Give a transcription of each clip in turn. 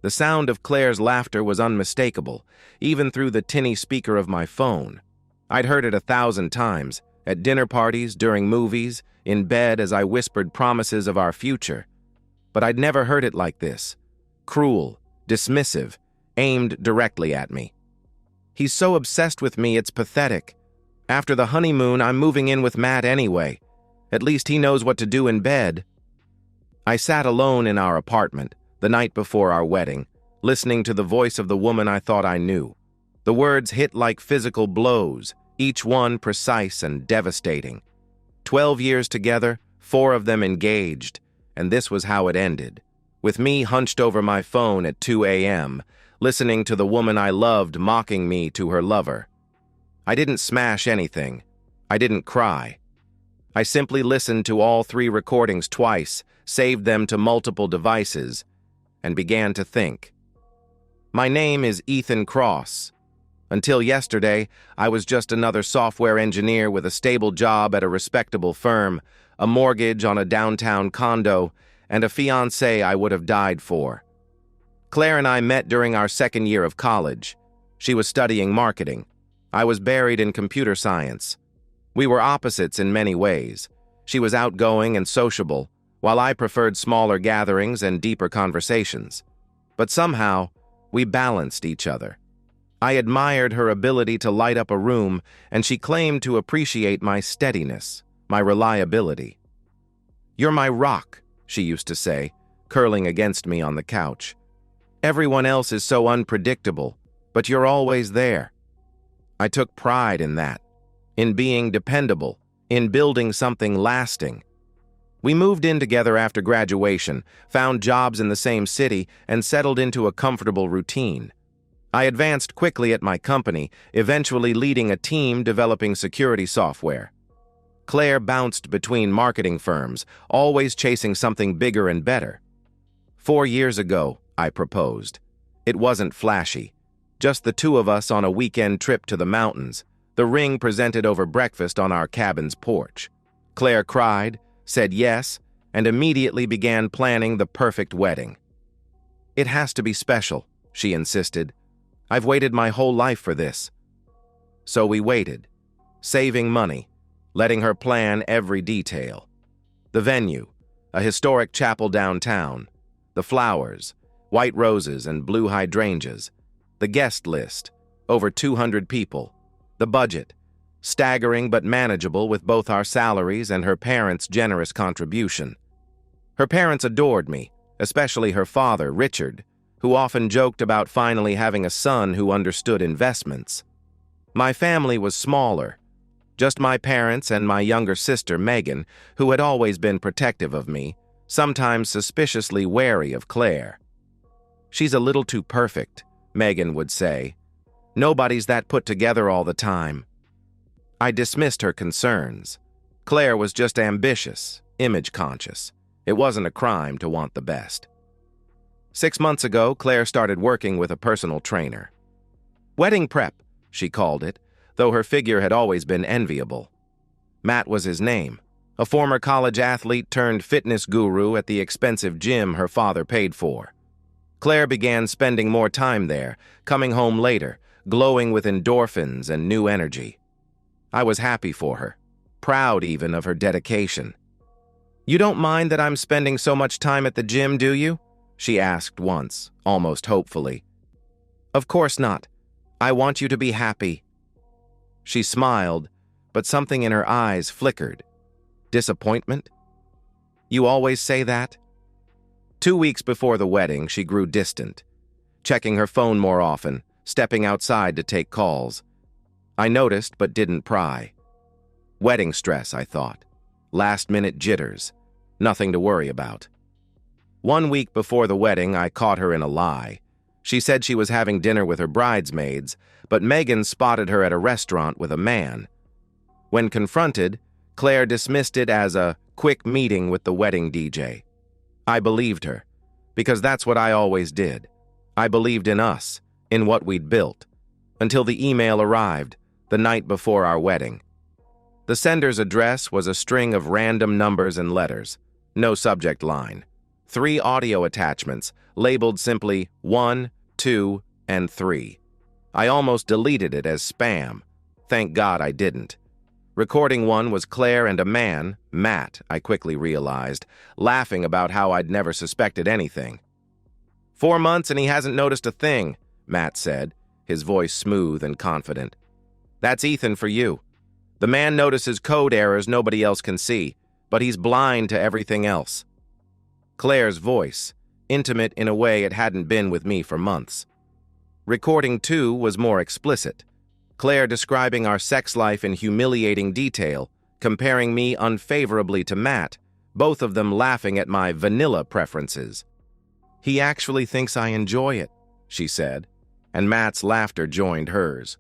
The sound of Claire's laughter was unmistakable, even through the tinny speaker of my phone. I'd heard it 1,000 times, at dinner parties, during movies, in bed as I whispered promises of our future. But I'd never heard it like this. Cruel, dismissive, aimed directly at me. "He's so obsessed with me, it's pathetic. After the honeymoon, I'm moving in with Matt anyway. At least he knows what to do in bed." I sat alone in our apartment, the night before our wedding, listening to the voice of the woman I thought I knew. The words hit like physical blows, each one precise and devastating. 12 years together, 4 of them engaged, and this was how it ended, with me hunched over my phone at 2 a.m., listening to the woman I loved mocking me to her lover. I didn't smash anything. I didn't cry. I simply listened to all 3 recordings twice, saved them to multiple devices, and began to think. My name is Ethan Cross. Until yesterday, I was just another software engineer with a stable job at a respectable firm, a mortgage on a downtown condo, and a fiancé I would have died for. Claire and I met during our 2nd year of college. She was studying marketing. I was buried in computer science. We were opposites in many ways. She was outgoing and sociable, while I preferred smaller gatherings and deeper conversations. But somehow, we balanced each other. I admired her ability to light up a room, and she claimed to appreciate my steadiness, my reliability. "You're my rock," she used to say, curling against me on the couch. "Everyone else is so unpredictable, but you're always there." I took pride in that, in being dependable, in building something lasting. We moved in together after graduation, found jobs in the same city, and settled into a comfortable routine. I advanced quickly at my company, eventually leading a team developing security software. Claire bounced between marketing firms, always chasing something bigger and better. 4 years ago, I proposed. It wasn't flashy. Just the 2 of us on a weekend trip to the mountains, the ring presented over breakfast on our cabin's porch. Claire cried, said yes, and immediately began planning the perfect wedding. "It has to be special," she insisted. "I've waited my whole life for this." So we waited, saving money, letting her plan every detail. The venue, a historic chapel downtown. The flowers, white roses and blue hydrangeas. The guest list, over 200 people. The budget, staggering but manageable with both our salaries and her parents' generous contribution. Her parents adored me, especially her father, Richard, who often joked about finally having a son who understood investments. My family was smaller, just my parents and my younger sister, Megan, who had always been protective of me, sometimes suspiciously wary of Claire. "She's a little too perfect," Megan would say. "Nobody's that put together all the time." I dismissed her concerns. Claire was just ambitious, image-conscious. It wasn't a crime to want the best. 6 months ago, Claire started working with a personal trainer. Wedding prep, she called it, though her figure had always been enviable. Matt was his name, a former college athlete turned fitness guru at the expensive gym her father paid for. Claire began spending more time there, coming home later, glowing with endorphins and new energy. I was happy for her, proud even of her dedication. "You don't mind that I'm spending so much time at the gym, do you?" she asked once, almost hopefully. "Of course not. I want you to be happy." She smiled, but something in her eyes flickered. Disappointment? "You always say that?" 2 weeks before the wedding, she grew distant, checking her phone more often, stepping outside to take calls. I noticed but didn't pry. Wedding stress, I thought. Last-minute jitters. Nothing to worry about. 1 week before the wedding, I caught her in a lie. She said she was having dinner with her bridesmaids, but Megan spotted her at a restaurant with a man. When confronted, Claire dismissed it as a quick meeting with the wedding DJ. I believed her, because that's what I always did. I believed in us, in what we'd built, until the email arrived, the night before our wedding. The sender's address was a string of random numbers and letters, no subject line. 3 audio attachments, labeled simply 1, 2, and 3. I almost deleted it as spam. Thank God I didn't. Recording 1 was Claire and a man, Matt, I quickly realized, laughing about how I'd never suspected anything. 4 months and he hasn't noticed a thing, Matt said, his voice smooth and confident. That's Ethan for you. The man notices code errors nobody else can see, but he's blind to everything else. Claire's voice, intimate in a way it hadn't been with me for months. Recording 2 was more explicit. Claire describing our sex life in humiliating detail, comparing me unfavorably to Matt, both of them laughing at my vanilla preferences. He actually thinks I enjoy it, she said, and Matt's laughter joined hers.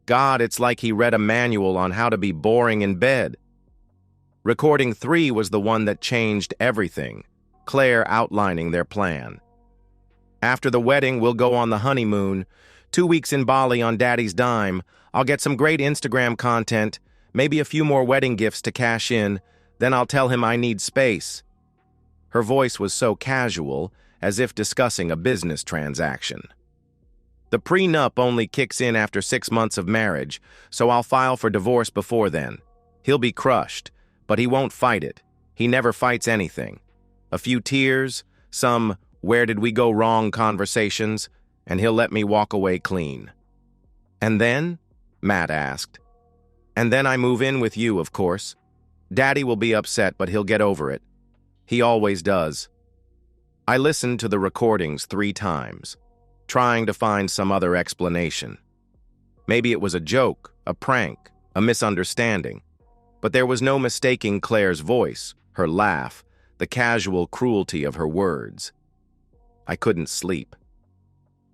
God, it's like he read a manual on how to be boring in bed. Recording 3 was the one that changed everything, Claire outlining their plan. After the wedding, we'll go on the honeymoon. 2 weeks in Bali on Daddy's dime. I'll get some great Instagram content, maybe a few more wedding gifts to cash in, then I'll tell him I need space. Her voice was so casual, as if discussing a business transaction. The prenup only kicks in after 6 months of marriage, so I'll file for divorce before then. He'll be crushed, but he won't fight it. He never fights anything. A few tears, some "where did we go wrong" conversations, and he'll let me walk away clean. And then? Matt asked. And then I move in with you, of course. Daddy will be upset, but he'll get over it. He always does. I listened to the recordings 3 times, trying to find some other explanation. Maybe it was a joke, a prank, a misunderstanding. But there was no mistaking Claire's voice, her laugh, the casual cruelty of her words. I couldn't sleep.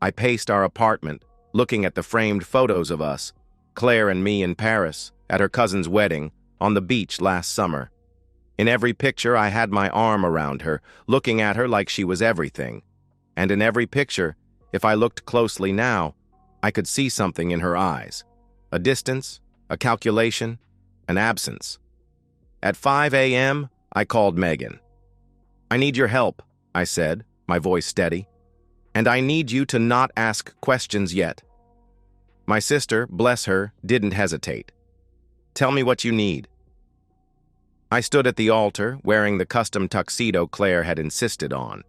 I paced our apartment, looking at the framed photos of us, Claire and me in Paris, at her cousin's wedding, on the beach last summer. In every picture, I had my arm around her, looking at her like she was everything. And in every picture, if I looked closely now, I could see something in her eyes. A distance, a calculation, an absence. At 5 a.m., I called Megan. I need your help, I said, my voice steady. And I need you to not ask questions yet. My sister, bless her, didn't hesitate. Tell me what you need. I stood at the altar, wearing the custom tuxedo Claire had insisted on.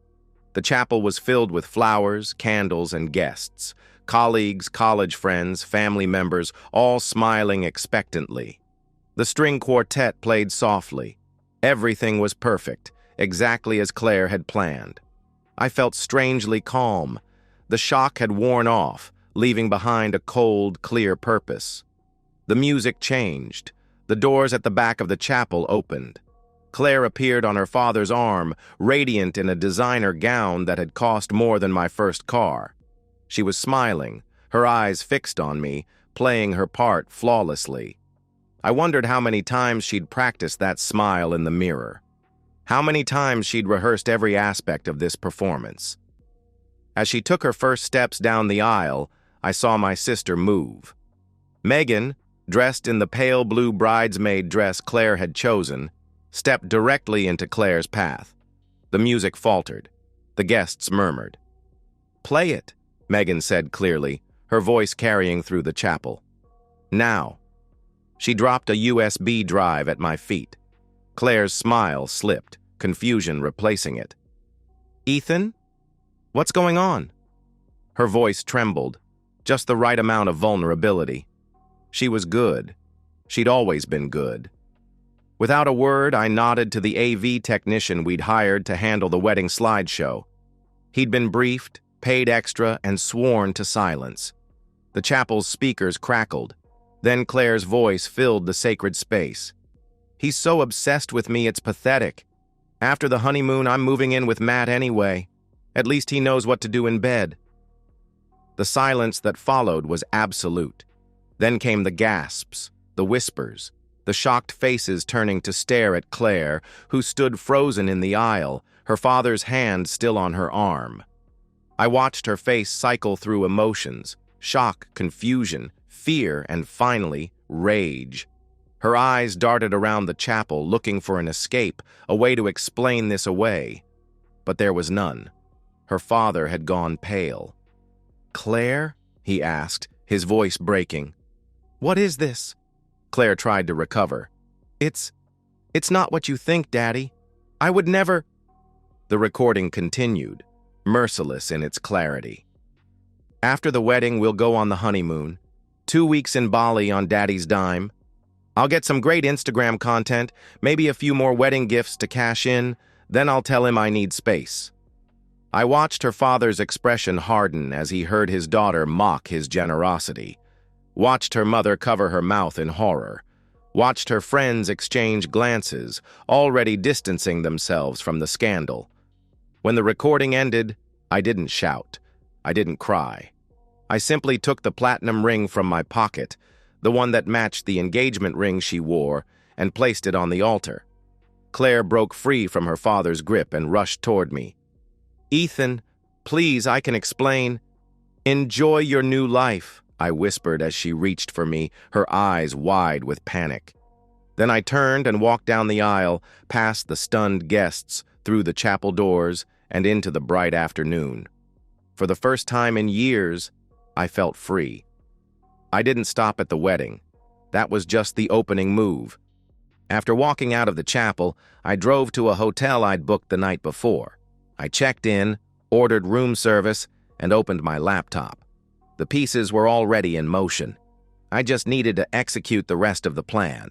The chapel was filled with flowers, candles, and guests. Colleagues, college friends, family members, all smiling expectantly. The string quartet played softly. Everything was perfect, exactly as Claire had planned. I felt strangely calm. The shock had worn off, leaving behind a cold, clear purpose. The music changed. The doors at the back of the chapel opened. Claire appeared on her father's arm, radiant in a designer gown that had cost more than my first car. She was smiling, her eyes fixed on me, playing her part flawlessly. I wondered how many times she'd practiced that smile in the mirror. How many times she'd rehearsed every aspect of this performance. As she took her first steps down the aisle, I saw my sister move. Megan, dressed in the pale blue bridesmaid dress Claire had chosen, stepped directly into Claire's path. The music faltered. The guests murmured. "Play it," Megan said clearly, her voice carrying through the chapel. "Now." She dropped a USB drive at my feet. Claire's smile slipped, confusion replacing it. "Ethan? What's going on?" Her voice trembled, just the right amount of vulnerability. She was good. She'd always been good. Without a word, I nodded to the AV technician we'd hired to handle the wedding slideshow. He'd been briefed, paid extra, and sworn to silence. The chapel's speakers crackled. Then Claire's voice filled the sacred space. "He's so obsessed with me, it's pathetic. After the honeymoon, I'm moving in with Matt anyway. At least he knows what to do in bed." The silence that followed was absolute. Then came the gasps, the whispers, the shocked faces turning to stare at Claire, who stood frozen in the aisle, her father's hand still on her arm. I watched her face cycle through emotions, shock, confusion, fear, and finally, rage. Her eyes darted around the chapel, looking for an escape, a way to explain this away. but there was none. Her father had gone pale. "Claire?" he asked, his voice breaking. "What is this?" Claire tried to recover. It's not what you think, Daddy. I would never—" The recording continued, merciless in its clarity. "After the wedding, we'll go on the honeymoon. 2 weeks in Bali on Daddy's dime. I'll get some great Instagram content, maybe a few more wedding gifts to cash in, then I'll tell him I need space." I watched her father's expression harden as he heard his daughter mock his generosity, watched her mother cover her mouth in horror, watched her friends exchange glances, already distancing themselves from the scandal. When the recording ended, I didn't shout. I didn't cry. I simply took the platinum ring from my pocket, the one that matched the engagement ring she wore, and placed it on the altar. Claire broke free from her father's grip and rushed toward me. "Ethan, please, I can explain." "Enjoy your new life," I whispered as she reached for me, her eyes wide with panic. Then I turned and walked down the aisle, past the stunned guests, through the chapel doors, and into the bright afternoon. For the first time in years, I felt free. I didn't stop at the wedding. That was just the opening move. After walking out of the chapel, I drove to a hotel I'd booked the night before. I checked in, ordered room service, and opened my laptop. The pieces were already in motion. I just needed to execute the rest of the plan.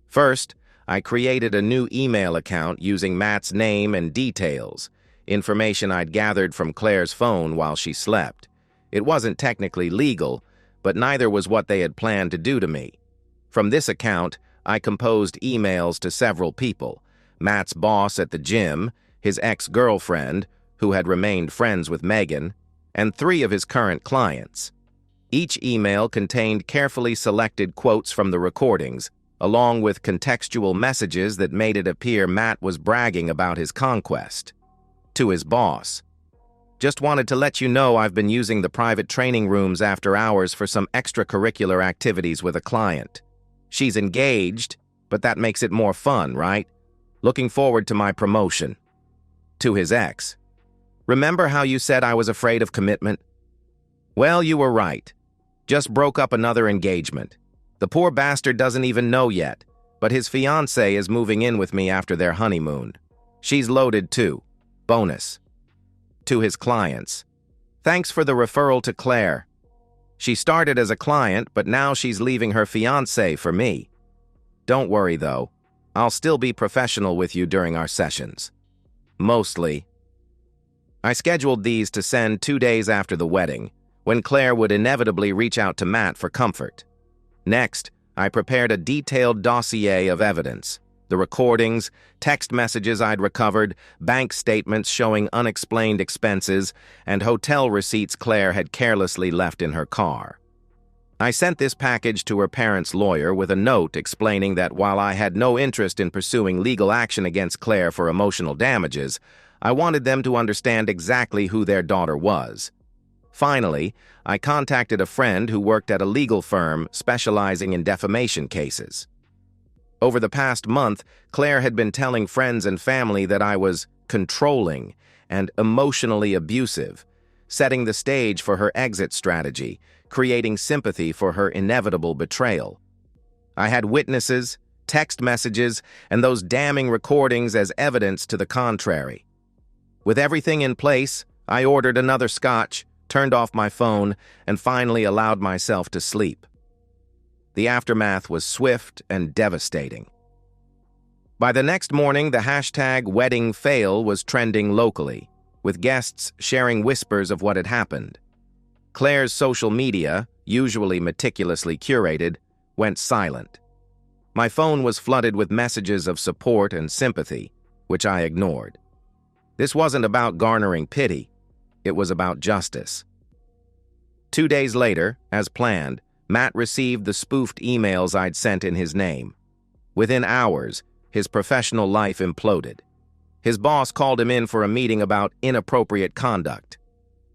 First, I created a new email account using Matt's name and details, information I'd gathered from Claire's phone while she slept. It wasn't technically legal, but neither was what they had planned to do to me. From this account, I composed emails to several people: Matt's boss at the gym, his ex-girlfriend, who had remained friends with Megan, and 3 of his current clients. Each email contained carefully selected quotes from the recordings, along with contextual messages that made it appear Matt was bragging about his conquest. To his boss: "Just wanted to let you know I've been using the private training rooms after hours for some extracurricular activities with a client. She's engaged, but that makes it more fun, right? Looking forward to my promotion." To his ex: "Remember how you said I was afraid of commitment? Well, you were right. Just broke up another engagement. The poor bastard doesn't even know yet, but his fiancée is moving in with me after their honeymoon. She's loaded too. Bonus." To his clients: "Thanks for the referral to Claire. She started as a client, but now she's leaving her fiancé for me. Don't worry, though. I'll still be professional with you during our sessions. Mostly." I scheduled these to send 2 days after the wedding, when Claire would inevitably reach out to Matt for comfort. Next, I prepared a detailed dossier of evidence: the recordings, text messages I'd recovered, bank statements showing unexplained expenses, and hotel receipts Claire had carelessly left in her car. I sent this package to her parents' lawyer with a note explaining that while I had no interest in pursuing legal action against Claire for emotional damages, I wanted them to understand exactly who their daughter was. Finally, I contacted a friend who worked at a legal firm specializing in defamation cases. Over the past month, Claire had been telling friends and family that I was controlling and emotionally abusive, setting the stage for her exit strategy, creating sympathy for her inevitable betrayal. I had witnesses, text messages, and those damning recordings as evidence to the contrary. With everything in place, I ordered another scotch, turned off my phone, and finally allowed myself to sleep. The aftermath was swift and devastating. By the next morning, the hashtag #WeddingFail was trending locally, with guests sharing whispers of what had happened. Claire's social media, usually meticulously curated, went silent. My phone was flooded with messages of support and sympathy, which I ignored. This wasn't about garnering pity. It was about justice. 2 days later, as planned, Matt received the spoofed emails I'd sent in his name. Within hours, his professional life imploded. His boss called him in for a meeting about inappropriate conduct.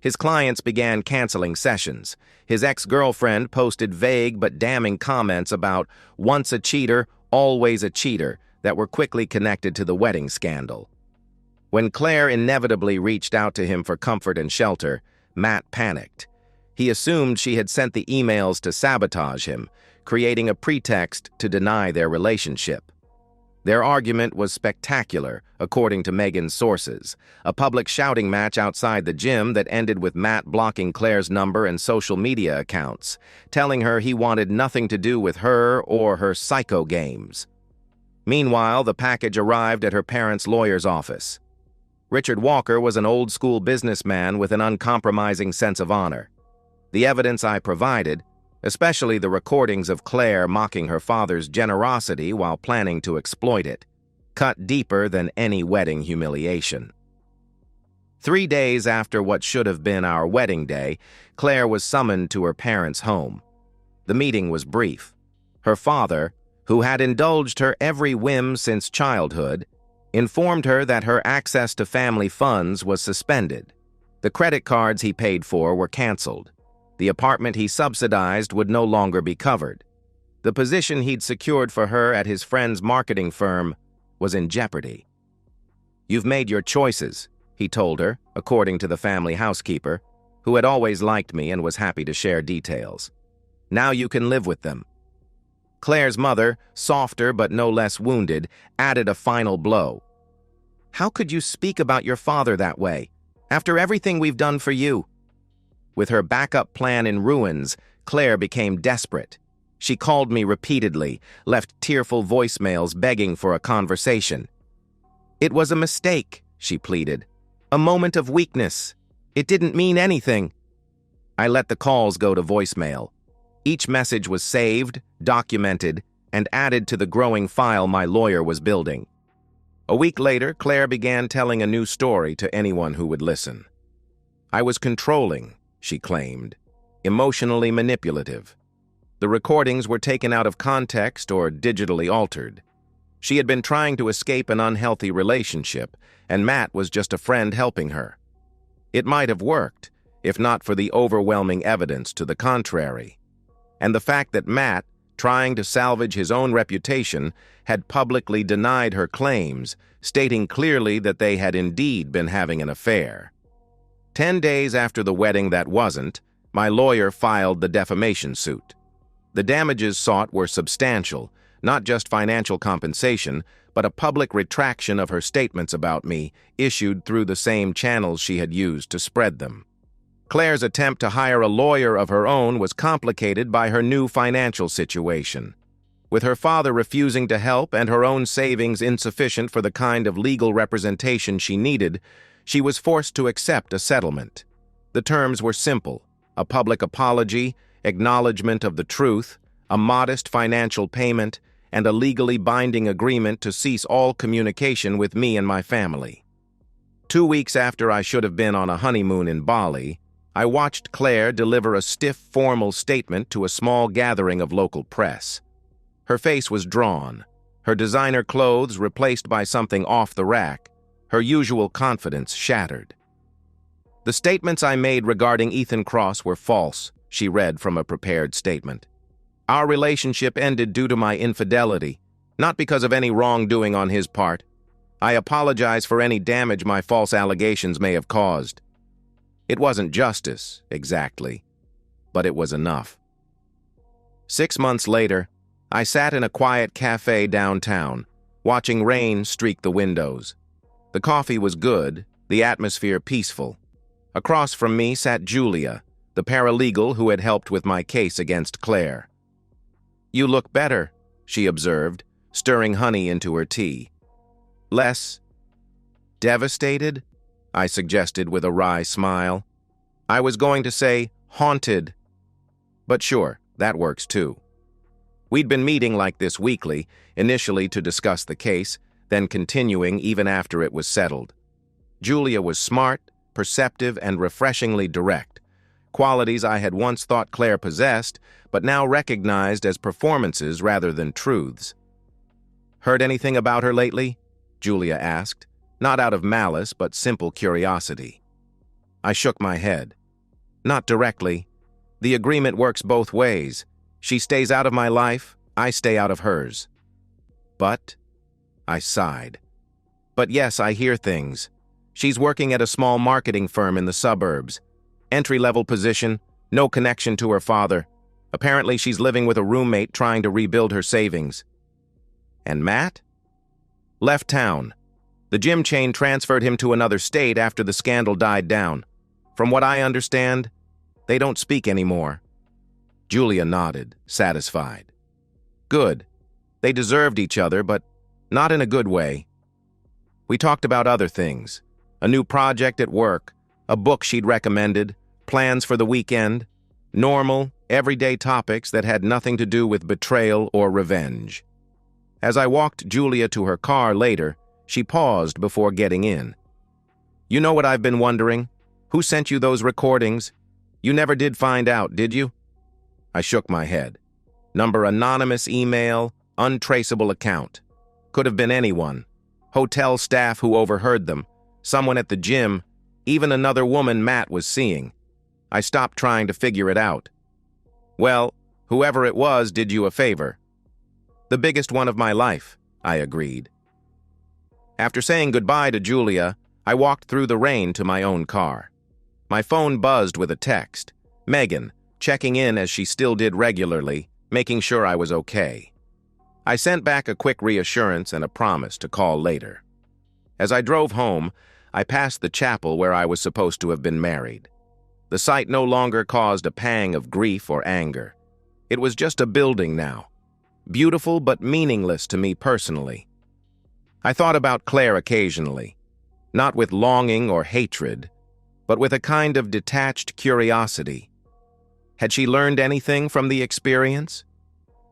His clients began canceling sessions. His ex-girlfriend posted vague but damning comments about once a cheater, always a cheater, that were quickly connected to the wedding scandal. When Claire inevitably reached out to him for comfort and shelter, Matt panicked. He assumed she had sent the emails to sabotage him, creating a pretext to deny their relationship. Their argument was spectacular, according to Megan's sources, a public shouting match outside the gym that ended with Matt blocking Claire's number and social media accounts, telling her he wanted nothing to do with her or her psycho games. Meanwhile, the package arrived at her parents' lawyer's office. Richard Walker was an old-school businessman with an uncompromising sense of honor. The evidence I provided, especially the recordings of Claire mocking her father's generosity while planning to exploit it, cut deeper than any wedding humiliation. 3 days after what should have been our wedding day, Claire was summoned to her parents' home. The meeting was brief. Her father, who had indulged her every whim since childhood, informed her that her access to family funds was suspended. The credit cards he paid for were canceled. The apartment he subsidized would no longer be covered. The position he'd secured for her at his friend's marketing firm was in jeopardy. "You've made your choices," he told her, according to the family housekeeper, who had always liked me and was happy to share details. "Now you can live with them." Claire's mother, softer but no less wounded, added a final blow. "How could you speak about your father that way, after everything we've done for you?" With her backup plan in ruins, Claire became desperate. She called me repeatedly, left tearful voicemails begging for a conversation. "It was a mistake," she pleaded. "A moment of weakness. It didn't mean anything." I let the calls go to voicemail. Each message was saved, documented, and added to the growing file my lawyer was building. A week later, Claire began telling a new story to anyone who would listen. I was controlling, she claimed, emotionally manipulative. The recordings were taken out of context or digitally altered. She had been trying to escape an unhealthy relationship, and Matt was just a friend helping her. It might have worked, if not for the overwhelming evidence to the contrary. And the fact that Matt, trying to salvage his own reputation, had publicly denied her claims, stating clearly that they had indeed been having an affair. 10 days after the wedding that wasn't, my lawyer filed the defamation suit. The damages sought were substantial, not just financial compensation, but a public retraction of her statements about me, issued through the same channels she had used to spread them. Claire's attempt to hire a lawyer of her own was complicated by her new financial situation. With her father refusing to help and her own savings insufficient for the kind of legal representation she needed, she was forced to accept a settlement. The terms were simple: a public apology, acknowledgement of the truth, a modest financial payment, and a legally binding agreement to cease all communication with me and my family. 2 weeks after I should have been on a honeymoon in Bali, I watched Claire deliver a stiff, formal statement to a small gathering of local press. Her face was drawn, her designer clothes replaced by something off the rack, her usual confidence shattered. "The statements I made regarding Ethan Cross were false," she read from a prepared statement. "Our relationship ended due to my infidelity, not because of any wrongdoing on his part. I apologize for any damage my false allegations may have caused." It wasn't justice, exactly, but it was enough. 6 months later, I sat in a quiet cafe downtown, watching rain streak the windows. The coffee was good, the atmosphere peaceful. Across from me sat Julia, the paralegal who had helped with my case against Claire. "You look better," she observed, stirring honey into her tea. "Less devastated?" I suggested with a wry smile. I was going to say haunted, but sure, that works too. We'd been meeting like this weekly, initially to discuss the case, then continuing even after it was settled. Julia was smart, perceptive, and refreshingly direct, qualities I had once thought Claire possessed, but now recognized as performances rather than truths. "Heard anything about her lately?" Julia asked, not out of malice but simple curiosity. I shook my head. "Not directly. The agreement works both ways. She stays out of my life, I stay out of hers." "But," I sighed. "But yes, I hear things. She's working at a small marketing firm in the suburbs. Entry-level position, no connection to her father. Apparently, she's living with a roommate trying to rebuild her savings. And Matt? Left town. The gym chain transferred him to another state after the scandal died down. From what I understand, they don't speak anymore. Julia nodded, satisfied. Good. They deserved each other, but not in a good way. We talked about other things. A new project at work, a book she'd recommended, plans for the weekend, normal, everyday topics that had nothing to do with betrayal or revenge. As I walked Julia to her car later, she paused before getting in. You know what I've been wondering? Who sent you those recordings? You never did find out, did you? I shook my head. Number anonymous email, untraceable account. Could have been anyone. Hotel staff who overheard them, someone at the gym, even another woman Matt was seeing. I stopped trying to figure it out. Well, whoever it was did you a favor. The biggest one of my life, I agreed. After saying goodbye to Julia, I walked through the rain to my own car. My phone buzzed with a text. Megan, checking in as she still did regularly, making sure I was okay. I sent back a quick reassurance and a promise to call later. As I drove home, I passed the chapel where I was supposed to have been married. The sight no longer caused a pang of grief or anger. It was just a building now. Beautiful but meaningless to me personally. I thought about Claire occasionally, not with longing or hatred, but with a kind of detached curiosity. Had she learned anything from the experience?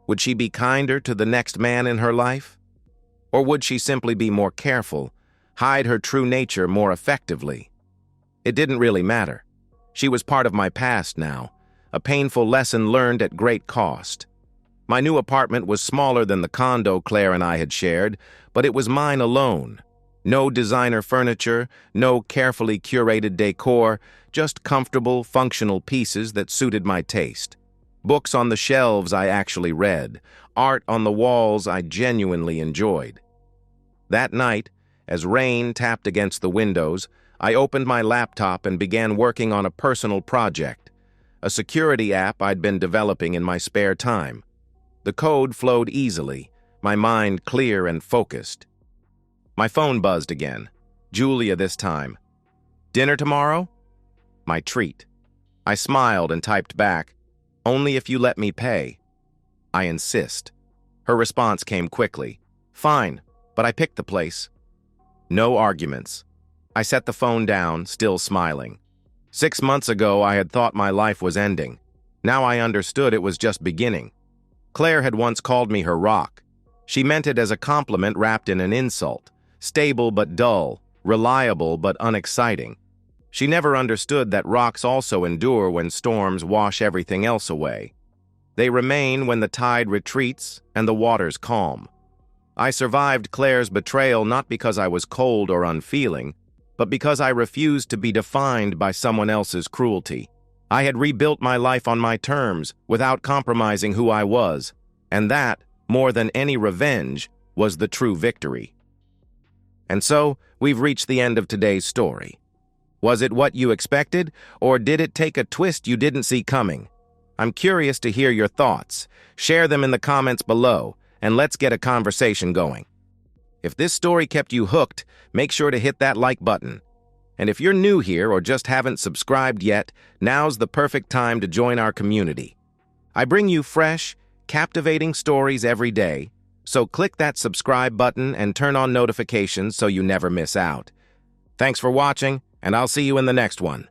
Would she be kinder to the next man in her life? Or would she simply be more careful, hide her true nature more effectively? It didn't really matter. She was part of my past now, a painful lesson learned at great cost. My new apartment was smaller than the condo Claire and I had shared, but it was mine alone. No designer furniture, no carefully curated decor, just comfortable, functional pieces that suited my taste. Books on the shelves I actually read, art on the walls I genuinely enjoyed. That night, as rain tapped against the windows, I opened my laptop and began working on a personal project, a security app I'd been developing in my spare time. The code flowed easily, my mind clear and focused. My phone buzzed again. Julia this time. Dinner tomorrow? My treat. I smiled and typed back, only if you let me pay. I insist. Her response came quickly. Fine, but I picked the place. No arguments. I set the phone down, still smiling. 6 months ago, I had thought my life was ending. Now I understood it was just beginning. Claire had once called me her rock. She meant it as a compliment wrapped in an insult. Stable but dull, reliable but unexciting. She never understood that rocks also endure when storms wash everything else away. They remain when the tide retreats and the waters calm. I survived Claire's betrayal not because I was cold or unfeeling, but because I refused to be defined by someone else's cruelty. I had rebuilt my life on my terms without compromising who I was, and that, more than any revenge, was the true victory. And so, we've reached the end of today's story. Was it what you expected, or did it take a twist you didn't see coming? I'm curious to hear your thoughts. Share them in the comments below, and let's get a conversation going. If this story kept you hooked, make sure to hit that like button. And if you're new here or just haven't subscribed yet, now's the perfect time to join our community. I bring you fresh, captivating stories every day, so click that subscribe button and turn on notifications so you never miss out. Thanks for watching, and I'll see you in the next one.